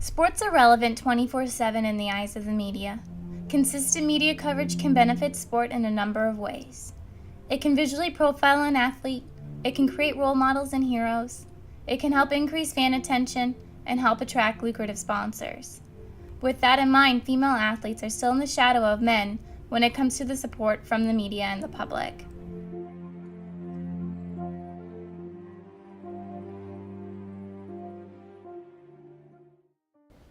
Sports are relevant 24/7 in the eyes of the media. Consistent media coverage can benefit sport in a number of ways. It can visually profile an athlete, it can create role models and heroes, it can help increase fan attention, and help attract lucrative sponsors. With that in mind, female athletes are still in the shadow of men when it comes to the support from the media and the public.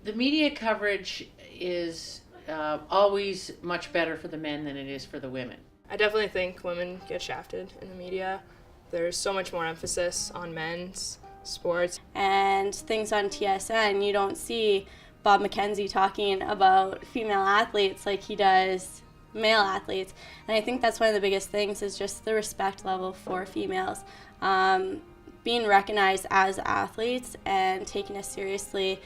The media coverage is always much better for the men than it is for the women. I definitely think women get shafted in the media. There's so much more emphasis on men's sports. And things on TSN, you don't see Bob McKenzie talking about female athletes like he does male athletes. And I think that's one of the biggest things is just the respect level for females. Being recognized as athletes and taken as seriously.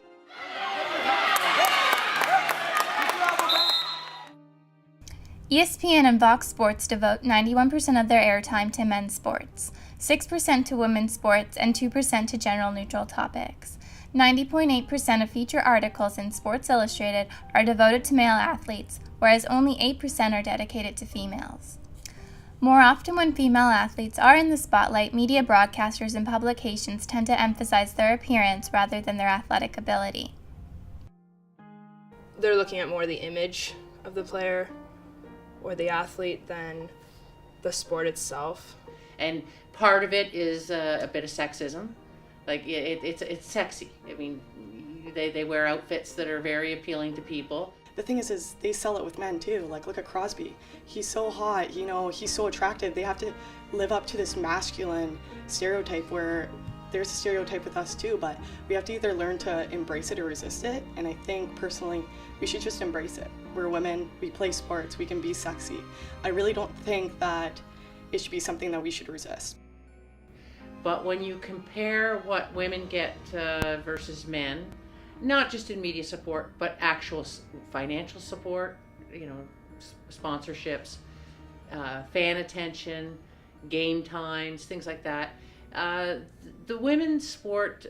ESPN and Fox Sports devote 91% of their airtime to men's sports, 6% to women's sports, and 2% to general neutral topics. 90.8% of feature articles in Sports Illustrated are devoted to male athletes, whereas only 8% are dedicated to females. More often when female athletes are in the spotlight, media broadcasters and publications tend to emphasize their appearance rather than their athletic ability. They're looking at more the image of the player or the athlete than the sport itself. And part of it is a bit of sexism. Like it's sexy. I mean, they wear outfits that are very appealing to people. The thing is they sell it with men too. Like, look at Crosby. He's so hot, he's so attractive. They have to live up to this masculine stereotype where there's a stereotype with us too, but we have to either learn to embrace it or resist it. And I think personally, we should just embrace it. We're women, we play sports, we can be sexy. I really don't think that it should be something that we should resist. But when you compare what women get versus men, not just in media support, but actual financial support, sponsorships, fan attention, game times, things like that. The women's sport,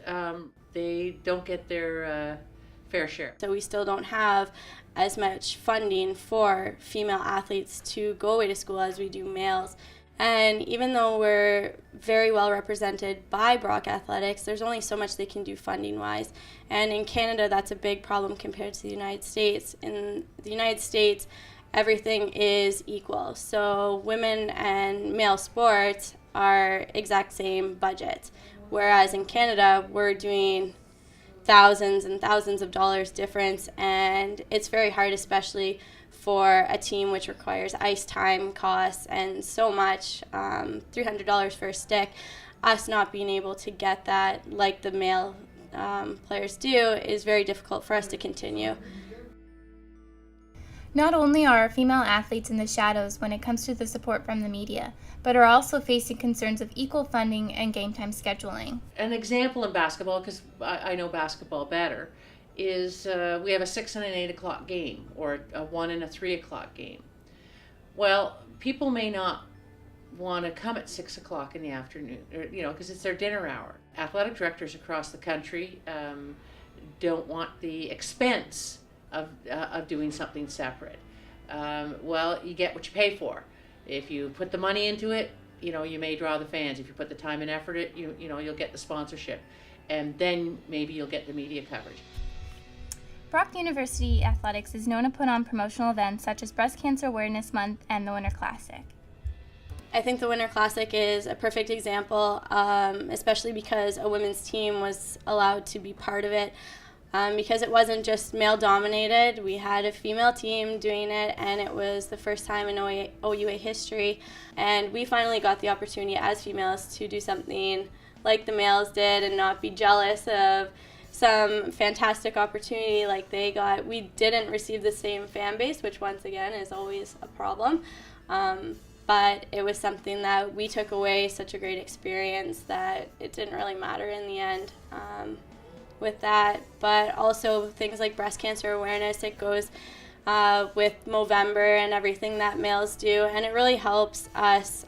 they don't get their fair share. So we still don't have as much funding for female athletes to go away to school as we do males. And even though we're very well represented by Brock Athletics, there's only so much they can do funding-wise. And in Canada, that's a big problem compared to the United States. In the United States, everything is equal. So women and male sports are exact same budget. Whereas in Canada, we're doing thousands and thousands of dollars difference, and it's very hard, especially for a team which requires ice time, costs, and so much, $300 for a stick. Us not being able to get that like the male players do is very difficult for us to continue. Not only are female athletes in the shadows when it comes to the support from the media, but are also facing concerns of equal funding and game time scheduling. An example in basketball, because I know basketball better, is we have a 6 and an 8 o'clock game, or a 1 and a 3 o'clock game. Well, people may not want to come at 6 o'clock in the afternoon, because it's their dinner hour. Athletic directors across the country don't want the expense of doing something separate. Well, you get what you pay for. If you put the money into it, you may draw the fans. If you put the time and effort in, you'll get the sponsorship, and then maybe you'll get the media coverage. Brock University Athletics is known to put on promotional events such as Breast Cancer Awareness Month and the Winter Classic. I think the Winter Classic is a perfect example, especially because a women's team was allowed to be part of it. Because it wasn't just male-dominated. We had a female team doing it, and it was the first time in OUA history. And we finally got the opportunity as females to do something like the males did and not be jealous of some fantastic opportunity like they got. We didn't receive the same fan base, which once again is always a problem. But it was something that we took away, such a great experience that it didn't really matter in the end. With that, but also things like breast cancer awareness, it goes with Movember and everything that males do, and it really helps us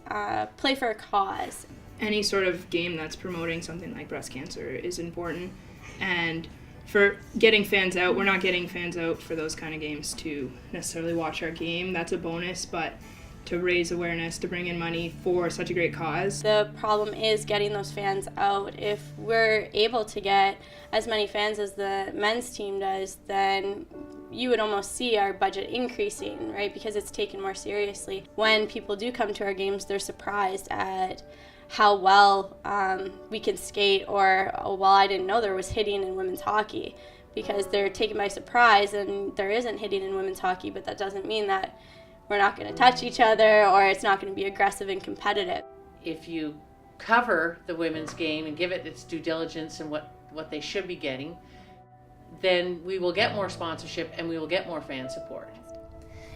play for a cause. Any sort of game that's promoting something like breast cancer is important, and for getting fans out. We're not getting fans out for those kind of games to necessarily watch our game. That's a bonus, but to raise awareness, to bring in money for such a great cause. The problem is getting those fans out. If we're able to get as many fans as the men's team does, then you would almost see our budget increasing, right? Because it's taken more seriously. When people do come to our games, they're surprised at how well we can skate, or, oh, well, I didn't know there was hitting in women's hockey, because they're taken by surprise and there isn't hitting in women's hockey, but that doesn't mean that we're not going to touch each other or it's not going to be aggressive and competitive. If you cover the women's game and give it its due diligence and what they should be getting, then we will get more sponsorship and we will get more fan support.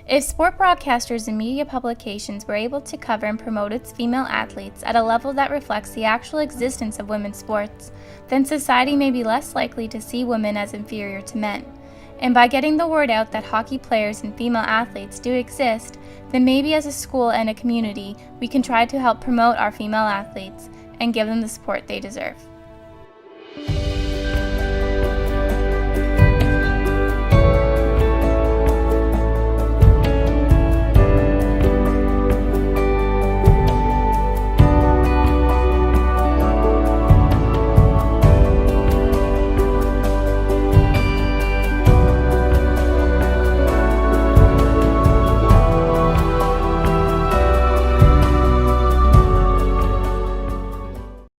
If sport broadcasters and media publications were able to cover and promote its female athletes at a level that reflects the actual existence of women's sports, then society may be less likely to see women as inferior to men. And by getting the word out that hockey players and female athletes do exist, then maybe as a school and a community, we can try to help promote our female athletes and give them the support they deserve.